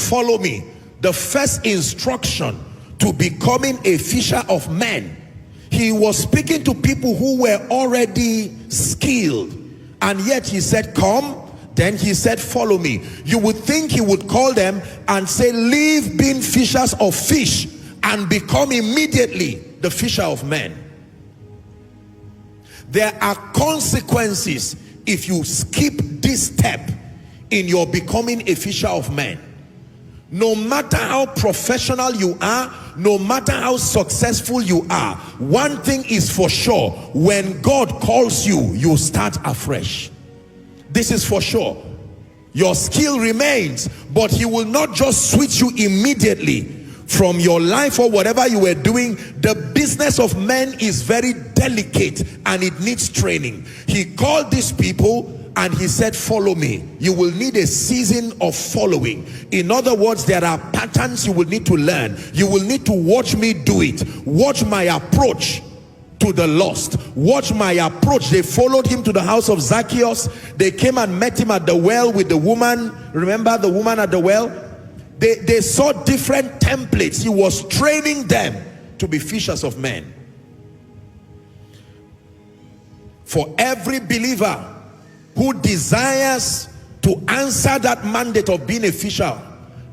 follow me. The first instruction to becoming a fisher of men, he was speaking to people who were already skilled, and yet he said, come. Then he said, follow me. You would think he would call them and say, leave being fishers of fish and become immediately the fisher of men. There are consequences if you skip this step in your becoming a fisher of men. No matter how professional you are, no matter how successful you are, one thing is for sure: when God calls you, you start afresh. This is for sure. Your skill remains, but he will not just switch you immediately from your life or whatever you were doing. The business of men is very delicate and it needs training. He called these people and he said, follow me. You will need a season of following. In other words, there are patterns you will need to learn. You will need to watch me do it. Watch my approach to the lost. Watch my approach. They followed him to the house of Zacchaeus. They came and met him at the well with the woman. Remember the woman at the well? They saw different templates. He was training them to be fishers of men. For every believer who desires to answer that mandate of being a fisher,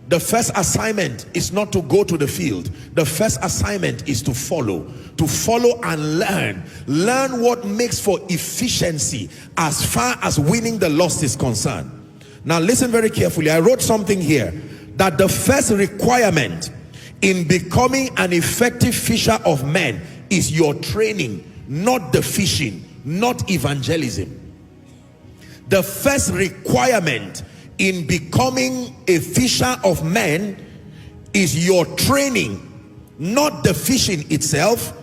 the first assignment is not to go to the field. The first assignment is to follow and learn what makes for efficiency as far as winning the lost is concerned. Now listen very carefully. I wrote something here, that the first requirement in becoming an effective fisher of men is your training, not the fishing, not evangelism. The first requirement in becoming a fisher of men is your training, not the fishing itself,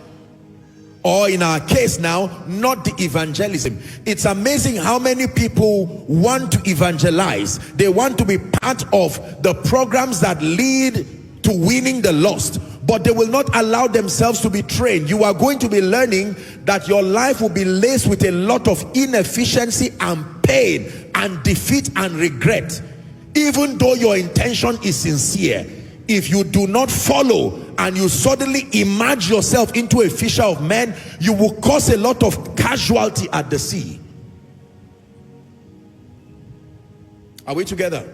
or in our case now, not the evangelism. It's amazing how many people want to evangelize. They want to be part of the programs that lead to winning the lost, but they will not allow themselves to be trained. You are going to be learning that your life will be laced with a lot of inefficiency and pain and defeat and regret, even though your intention is sincere. If you do not follow and you suddenly immerse yourself into a fisher of men, you will cause a lot of casualty at the sea. Are we together?